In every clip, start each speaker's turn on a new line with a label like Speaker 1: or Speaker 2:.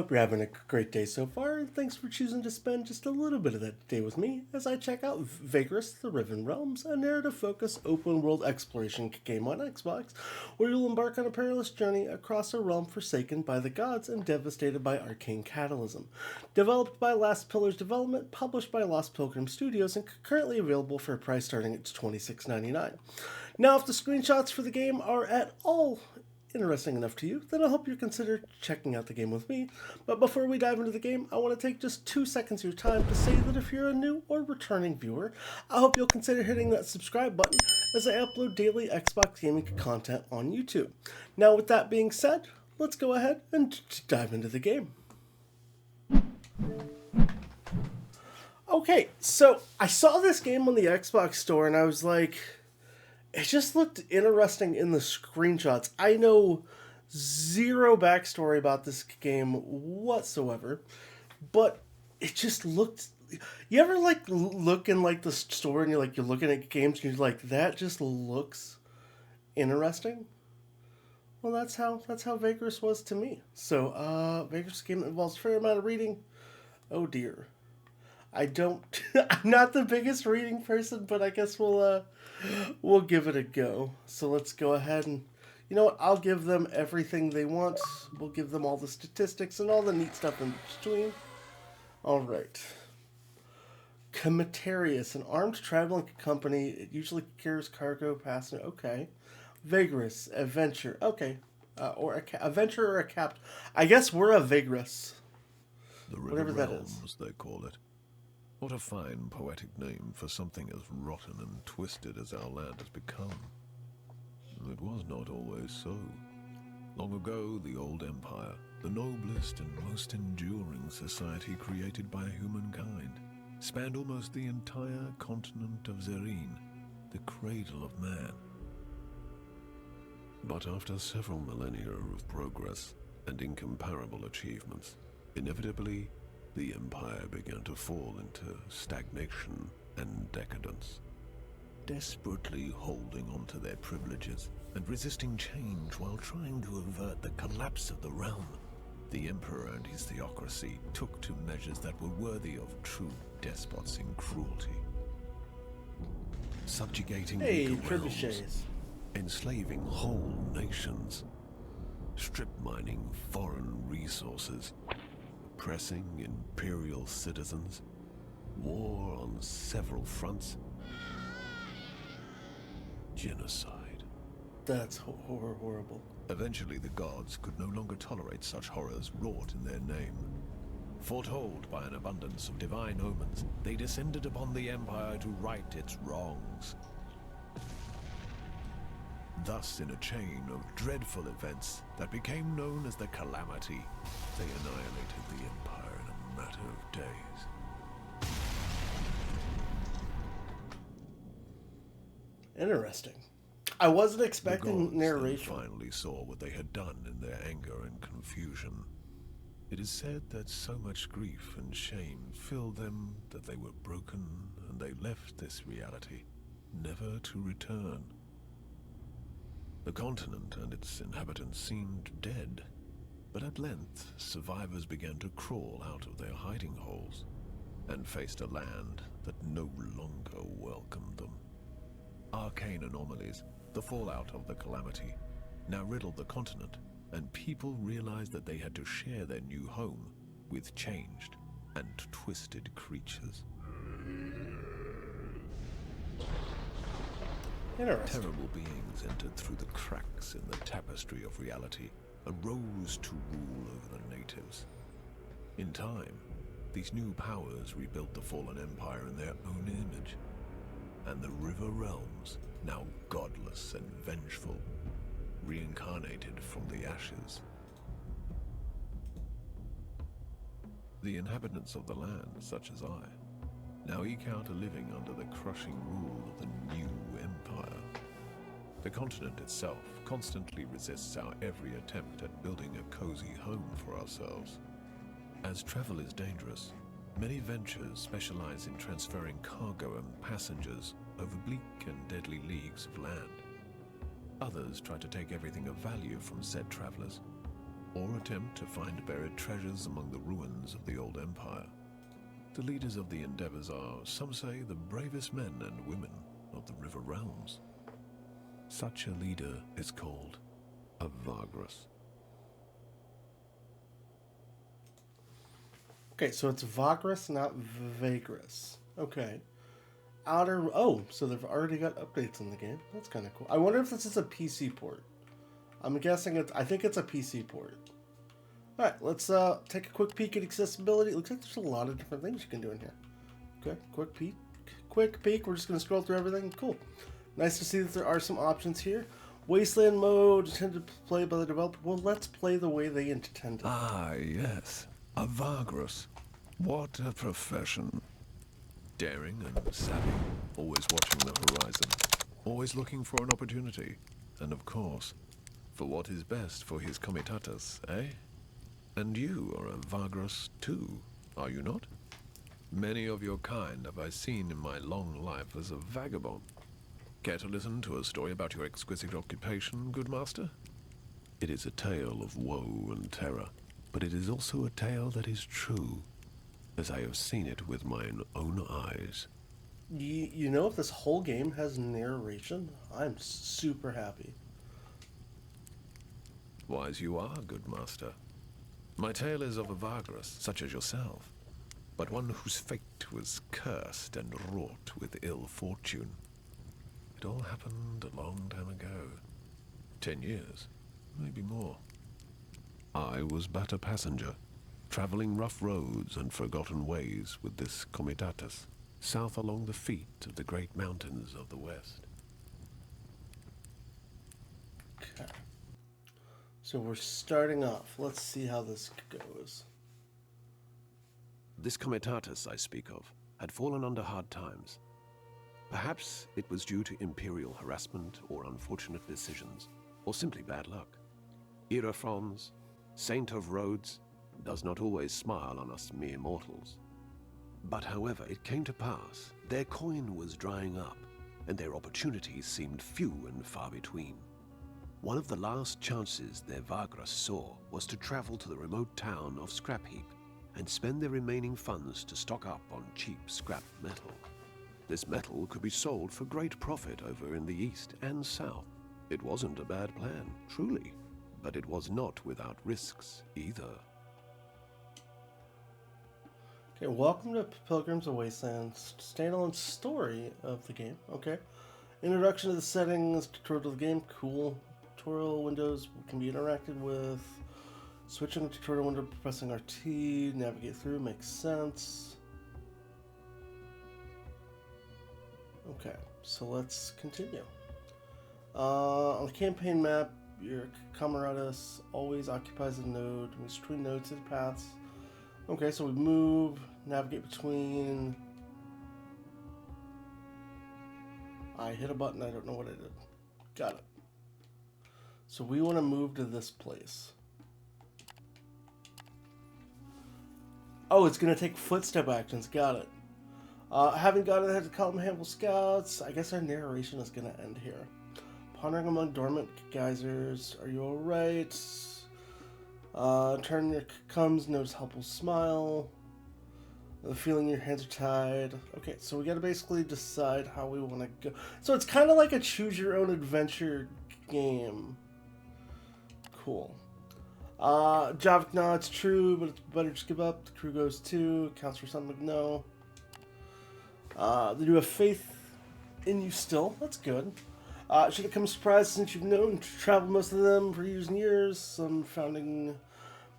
Speaker 1: hope you're having a great day so far, and thanks for choosing to spend just a little bit of that day with me as I check out Vagrus, the Riven Realms, a narrative-focused open-world exploration game on Xbox, where you'll embark on a perilous journey across a realm forsaken by the gods and devastated by arcane catalysm. Developed by Last Pillar's Development, published by Lost Pilgrim Studios, and currently available for a price starting at $26.99. Now, if the screenshots for the game are at all interesting enough to you, then I hope you consider checking out the game with me. But before we dive into the game, I want to take just 2 seconds of your time to say that if you're a new or returning viewer, I hope you'll consider hitting that subscribe button as I upload daily Xbox gaming content on YouTube. Now, with that being said, let's go ahead and dive into the game. Okay, so I saw this game on the Xbox store and I was like, it just looked interesting in the screenshots. I know zero backstory about this game whatsoever, but it just looked... You ever look in the store and you're looking at games and you're like, that just looks interesting? Well, that's how Vagrus was to me. So, Vagrus game involves a fair amount of reading. Oh dear. I'm not the biggest reading person, but I guess we'll give it a go. So let's go ahead and, you know what, I'll give them everything they want. We'll give them all the statistics and all the neat stuff in between. Alright. Comitarius, an armed traveling company. It usually carries cargo, passenger. Okay. Vagrus, adventure. Okay. Adventure or a captain. I guess we're a Vagrus.
Speaker 2: The River
Speaker 1: Whatever that
Speaker 2: Realms,
Speaker 1: is.
Speaker 2: they call it. What a fine poetic name for something as rotten and twisted as our land has become. It was not always so. Long ago, the old empire, the noblest and most enduring society created by humankind, spanned almost the entire continent of Zerine, the cradle of man. But after several millennia of progress and incomparable achievements, inevitably, the empire began to fall into stagnation and decadence. Desperately holding on to their privileges and resisting change while trying to avert the collapse of the realm, the emperor and his theocracy took to measures that were worthy of true despots in cruelty. Subjugating weaker realms, enslaving whole nations, strip mining foreign resources, oppressing imperial citizens, war on several fronts, genocide.
Speaker 1: That's horrible.
Speaker 2: Eventually the gods could no longer tolerate such horrors wrought in their name. Foretold by an abundance of divine omens, they descended upon the empire to right its wrongs. Thus, in a chain of dreadful events that became known as the Calamity, they annihilated the empire in a matter of days.
Speaker 1: Interesting. I wasn't expecting
Speaker 2: the gods
Speaker 1: narration.
Speaker 2: Then finally saw what they had done in their anger and confusion. It is said that so much grief and shame filled them that they were broken and they left this reality, never to return. The continent and its inhabitants seemed dead, but at length survivors began to crawl out of their hiding holes and faced a land that no longer welcomed them. Arcane anomalies, the fallout of the Calamity, now riddled the continent, and people realized that they had to share their new home with changed and twisted creatures. Terrible beings entered through the cracks in the tapestry of reality and rose to rule over the natives. In time, these new powers rebuilt the fallen empire in their own image, and the River Realms, now godless and vengeful, reincarnated from the ashes. The inhabitants of the land, such as I, now eke out a living under the crushing rule of the new empire. The continent itself constantly resists our every attempt at building a cozy home for ourselves. As travel is dangerous, many ventures specialize in transferring cargo and passengers over bleak and deadly leagues of land. Others try to take everything of value from said travelers. or attempt to find buried treasures among the ruins of the old empire. The leaders of the endeavors are, some say, the bravest men and women of the River Realms. Such a leader is called a Vagrus.
Speaker 1: Okay, so it's Vagrus, not Vagrus. Okay. Oh, so they've already got updates in the game. That's kind of cool. I wonder if this is a PC port. I'm guessing I think it's a PC port. Alright, let's take a quick peek at accessibility. It looks like there's a lot of different things you can do in here. Okay, quick peek. Quick peek. We're just going to scroll through everything. Cool. Nice to see that there are some options here. Wasteland mode, intended to play by the developer. Well, let's play the way they intended.
Speaker 2: Ah, yes. A Vagrus. What a profession. Daring and savvy. Always watching the horizon. Always looking for an opportunity. And of course, for what is best for his comitatus, eh? And you are a Vagrus too, are you not? Many of your kind have I seen in my long life as a vagabond. Care to listen to a story about your exquisite occupation, good master? It is a tale of woe and terror, but it is also a tale that is true, as I have seen it with mine own eyes.
Speaker 1: You know, if this whole game has narration, I'm super happy.
Speaker 2: Wise you are, good master. My tale is of a Vagrus, such as yourself, but one whose fate was cursed and wrought with ill fortune. It all happened a long time ago. 10 years, maybe more. I was but a passenger, traveling rough roads and forgotten ways with this comitatus, south along the feet of the great mountains of the west.
Speaker 1: Okay. So we're starting off. Let's see how this goes.
Speaker 2: This comitatus I speak of had fallen under hard times. Perhaps it was due to imperial harassment or unfortunate decisions, or simply bad luck. Irafrons, saint of roads, does not always smile on us mere mortals. But however it came to pass, their coin was drying up, and their opportunities seemed few and far between. One of the last chances their Vagrus saw was to travel to the remote town of Scrapheap and spend their remaining funds to stock up on cheap scrap metal. This metal could be sold for great profit over in the east and south. It wasn't a bad plan, truly, but it was not without risks either.
Speaker 1: Okay, welcome to Pilgrims of Wasteland, standalone story of the game. Okay. Introduction to the settings, tutorial of the game, cool. Tutorial windows can be interacted with. Switching the tutorial window, pressing RT, navigate through, makes sense. Okay, so let's continue. On the campaign map, your camaradas always occupies a node, moves between nodes and paths. Okay, so we move, navigate between. I hit a button, I don't know what I did. Got it. So we want to move to this place. Oh, it's going to take footstep actions. Got it. Having gotten ahead to column handful scouts, I guess our narration is going to end here. Pondering among dormant geysers. Are you alright? Turn your comes, notice helpful smile. The feeling your hands are tied. Okay, so we got to basically decide how we want to go. So it's kind of like a choose your own adventure game. Cool. Javik, no, it's true, but it's better just give up. The crew goes too. Counts for something, no. They do have faith in you still. That's good. Should it come as a surprise since you've known to travel most of them for years and years? Some founding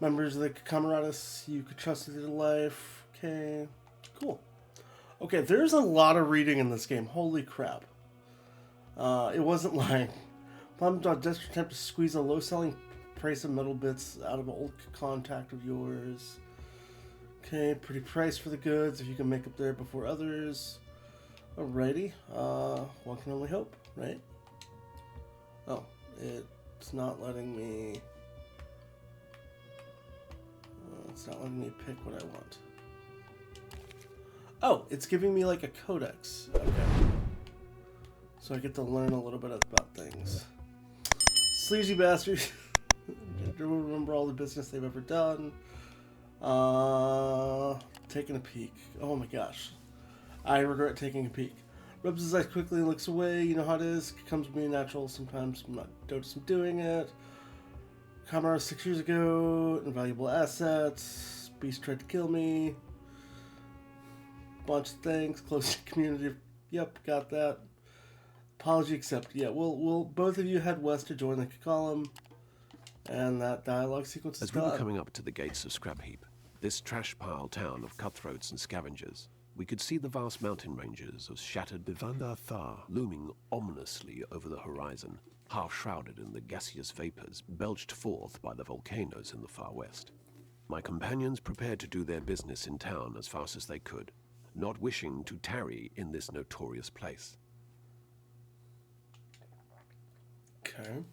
Speaker 1: members of the camaradas you could trust with your life. Okay, cool. Okay, there's a lot of reading in this game. Holy crap. It wasn't lying. Plumbed on desperate attempt to squeeze a low-selling price of metal bits out of an old contact of yours. Okay, pretty price for the goods if you can make up there before others. Alrighty, one can only hope, right? Oh, it's not letting me. It's not letting me pick what I want. Oh, it's giving me like a codex. Okay. So I get to learn a little bit about things. Sleazy bastards. remember all the business they've ever done. Taking a peek. Oh my gosh. I regret taking a peek. Rubs his eyes quickly and looks away. You know how it is. It comes to me natural. Sometimes I'm not noticing doing it. Comrade 6 years ago. Invaluable assets. Beast tried to kill me. Bunch of things. Close to community. Yep, got that. Apology accepted. Yeah, we'll both of you head west to join the column. And that dialogue sequence is
Speaker 2: As we were coming up to the gates of Scrapheap, this trash pile town of cutthroats and scavengers, we could see the vast mountain ranges of shattered Bivandathar looming ominously over the horizon, half shrouded in the gaseous vapors belched forth by the volcanoes in the far west. My companions prepared to do their business in town as fast as they could, not wishing to tarry in this notorious place.
Speaker 1: Okay.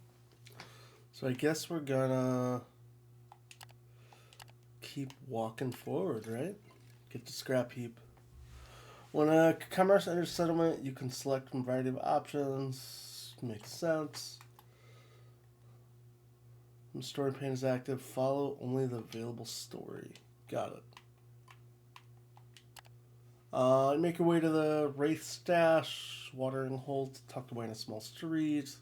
Speaker 1: So I guess we're gonna keep walking forward, right? Get to Scrapheap. When a commerce enters settlement, you can select from a variety of options. Makes sense. When story pane is active, follow only the available story. Got it. Make your way to the Wraith Stash, watering hole tucked away in a small street.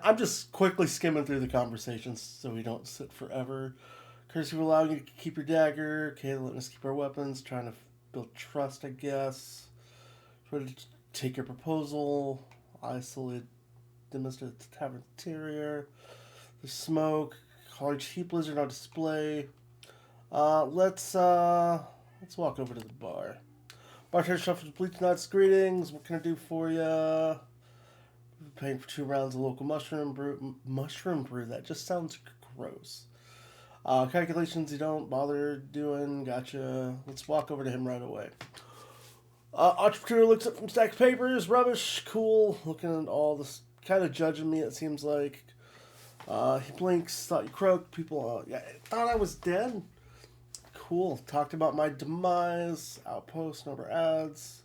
Speaker 1: I'm just quickly skimming through the conversations so we don't sit forever. Courtesy of allowing you to keep your dagger. Okay, letting us keep our weapons. Trying to build trust, I guess. Ready to take your proposal. Isolate demonstrate the tavern interior. The smoke. Large heat blizzard on display. Let's walk over to the bar. Bartender shuffles bleach nuts. Greetings. What can I do for you? Paying for 2 rounds of local mushroom brew. Mushroom brew? That just sounds gross. Calculations you don't bother doing. Gotcha. Let's walk over to him right away. Entrepreneur looks up from stack of papers. Rubbish. Cool. Looking at all this. Kind of judging me, it seems like. He blinks. Thought you croaked. People thought I was dead. Cool. Talked about my demise. Outpost. Number ads.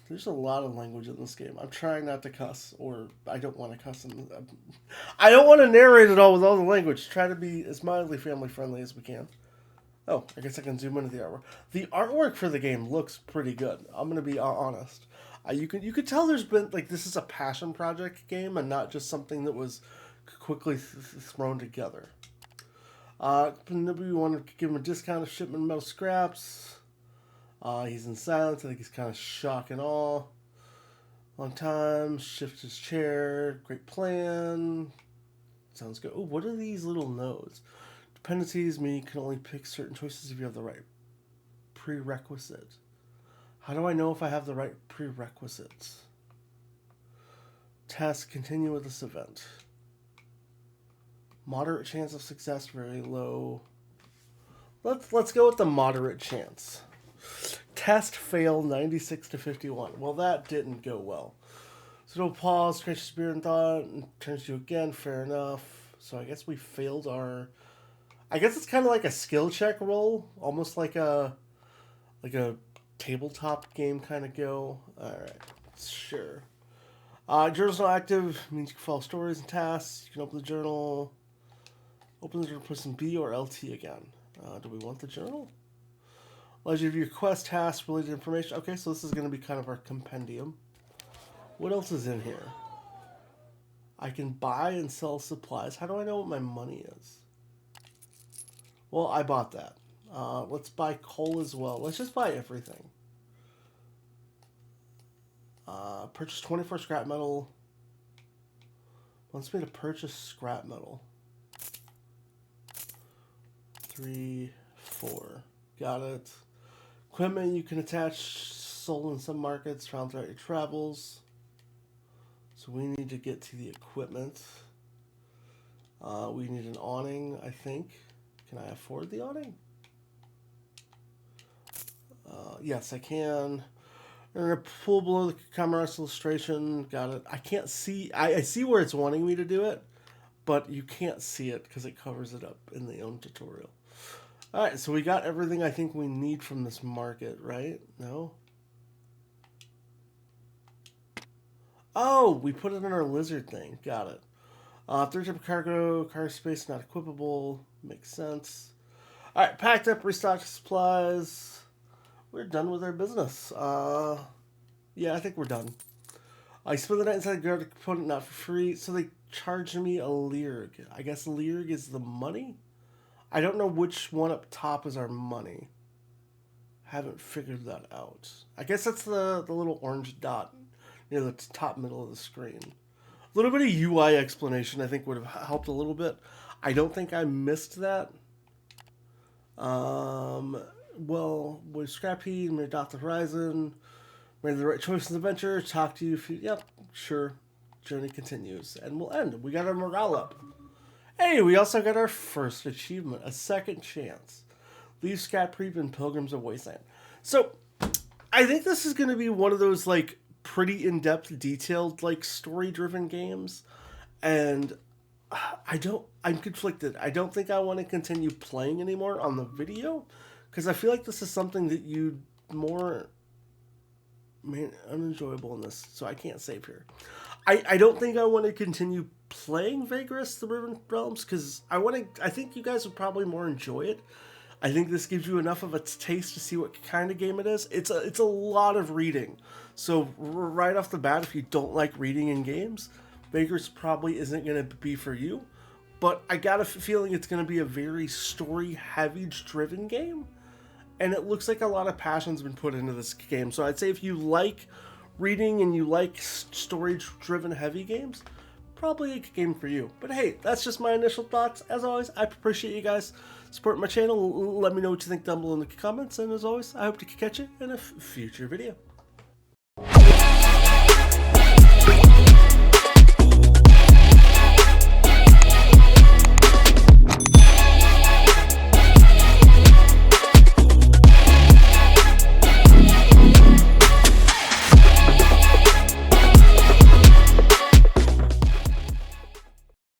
Speaker 1: There's a lot of language in this game. I'm trying not to cuss, or I don't want to cuss. I don't want to narrate it all with all the language. Try to be as mildly family friendly as we can. Oh, I guess I can zoom into the artwork. The artwork for the game looks pretty good. I'm gonna be honest. You could tell there's been this is a passion project game and not just something that was quickly thrown together. We want to give him a discount of shipment of metal scraps. He's in silence. I think he's kind of shock and awe. Long time. Shifts his chair. Great plan. Sounds good. Oh, what are these little nodes? Dependencies mean you can only pick certain choices if you have the right prerequisite. How do I know if I have the right prerequisites? Task. Continue with this event. Moderate chance of success. Very low. Let's go with the moderate chance. Test fail 96 to 51. Well, that didn't go well. So don't pause, scratch your spear in thought, and turns to you again. Fair enough. So I guess we failed our... I guess it's kind of like a skill check roll. Almost like a tabletop game kind of go. Alright, sure. Journal's not active. Means you can follow stories and tasks. You can open the journal. Open the journal, press B or LT again. Do we want the journal? Allows you to view quest, tasks, related information. Okay, so this is going to be kind of our compendium. What else is in here? I can buy and sell supplies. How do I know what my money is? Well, I bought that. Let's buy coal as well. Let's just buy everything. Purchase 24 scrap metal. Wants me to purchase scrap metal. 3, 4. Got it. Equipment you can attach, sold in some markets, found throughout your travels. So we need to get to the equipment. We need an awning, I think. Can I afford the awning? Yes, I can. And a pool below the commerce illustration. Got it. I can't see. I see where it's wanting me to do it, but you can't see it because it covers it up in the own tutorial. Alright, so we got everything I think we need from this market, right? No? Oh, we put it in our lizard thing. Got it. Third type of cargo space not equipable. Makes sense. Alright, packed up, restocked supplies. We're done with our business. Yeah, I think we're done. I spent the night inside the guard component not for free, so they charged me a Leerg. I guess Leerg is the money? I don't know which one up top is our money. Haven't figured that out. I guess that's the little orange dot near the top middle of the screen. A little bit of UI explanation I think would have helped a little bit. I don't think I missed that. Well, with Scrapheap and adopt the horizon, made the right choice in the adventure, talk to you if you... Yep, sure. Journey continues. And we'll end. We got our morale up. Hey, we also got our first achievement, a second chance. Leave Scrapheap and Pilgrims of Wasteland. So, I think this is going to be one of those, like, pretty in-depth, detailed, like, story-driven games. And I'm conflicted. I don't think I want to continue playing anymore on the video, because I feel like this is something that you'd more... unenjoyable in this, so I can't save here. I don't think I want to continue playing Vagrus, the Riven Realms, because I think you guys would probably more enjoy it. I think this gives you enough of a taste to see what kind of game it is. It's a lot of reading. So right off the bat, if you don't like reading in games, Vagrus probably isn't going to be for you. But I got a feeling it's going to be a very story-heavy driven game. And it looks like a lot of passion's been put into this game. So I'd say if you like reading and you like story-driven heavy games, probably a game for you. But hey, that's just my initial thoughts. As always, I appreciate you guys supporting my channel. Let me know what you think down below in the comments. And as always, I hope to catch you in a future video.